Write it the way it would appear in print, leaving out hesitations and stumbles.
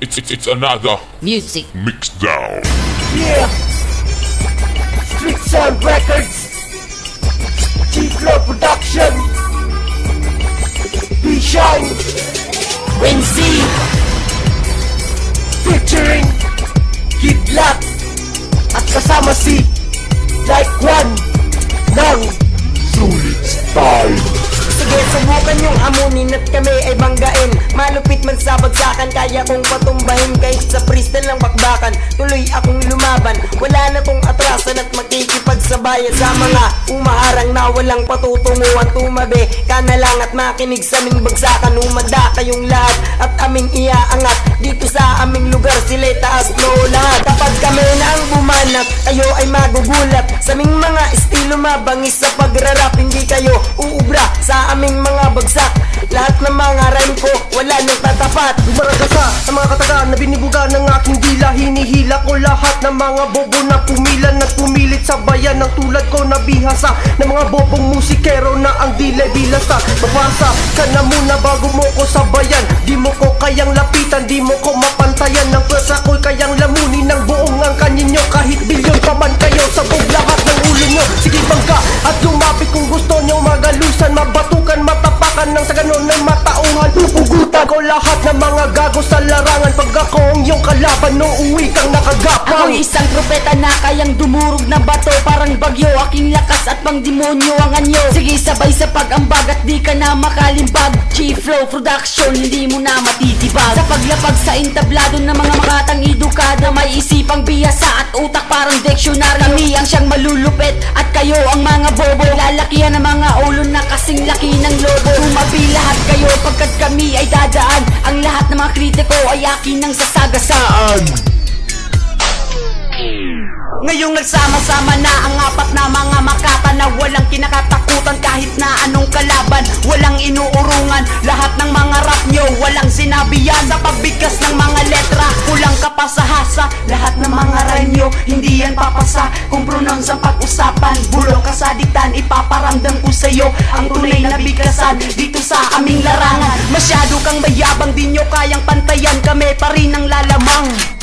It's another music mix down. Yeah, Street Sound Records, G-Flow Production, B-Shine, Wincy, featuring Kid Black, at kasama si Like One ng Sulit Style. Sige, subukan yung amunin at kami ay banggain. Malupit man sa bagsakan, kaya kong patumbahin. Kahit sa freestyle ng bakbakan, tuloy akong lumaban. Wala na tong atrasan at makikipagsabayan sa mga umaharang na walang patutunguhan. Tumabi ka na lang at makinig sa aming bagsakan. Umanda kayong lahat at aming iaangat. Dito sa aming lugar sila'y taas loo lahat. Kapag kami na ang bumanat, kayo ay magugulat. Sa aming mga estilo mabangis sa pagrarap. Hindi kayo uubra sa aming mga bagsak. Lahat ng mga rhyme ko wala nang tatapat. Dumaragasa sa mga kataga na binibuga ng aking dila. Hinihila ko lahat ng mga bobo na pumilan at pumilit sa bayan. Ng tulad ko na bihasa ng mga bobong musikero na ang dilay bilasta. Mapasa ka na muna bago mo ko sabayan. Di mo ko kayang lapitan, di mo ko mapantayan. Ng pwersa ko'y kayang lamunin ng buong ang kaninyo. Kahit bilyon pa man kayo, sabog lahat ng ulo nyo. Sige bangga at lumapit kung gusto nyo magalusan. Mabatukan, matapakan ng sa ganon ay matauhan. Pupugutan ko lahat ng mga gago sa larangan. Pag ako ang iyong kalaban, no uwi kang nakagapang. Ako'y isang propeta na kayang dumurog na bato. Parang bagyo, aking lakas at pang demonyo ang anyo. Sige sabay sa pag-ambag at di ka na makalimbag. G-Flow Production, hindi mo na matitibag. Sa paglapag sa entablado ng mga makatang edukado, may isipang biyasa at utak parang dictionary. Kami ang siyang malulupit at kayo ang mga bobo. Lalakihan ng mga ulo na kasing laki ng lobo. Tumabi lahat kayo pagkat kami ay dadaan. Ang lahat ng mga kritiko ay akin ang sasagasaan. Ngayong nagsama-sama na ang apat na mga makata na walang kinakatakutan kahit na anong kalaban. Walang inuurungan, lahat ng mga rap nyo walang sinabi yan. Sa pagbigkas ng mga letra, kulang ka pa sa hasa. Lahat ng mga rhyme nyo, hindi yan papasa. Kung pronounce ang pag-usapan, bulong ka sa diktan, ipaparamdam ko sa'yo ang tunay na bigkasan dito sa aming larangan. Masyado kang mayabang, di nyo kayang pantayan, kami pa rin ang lalamang.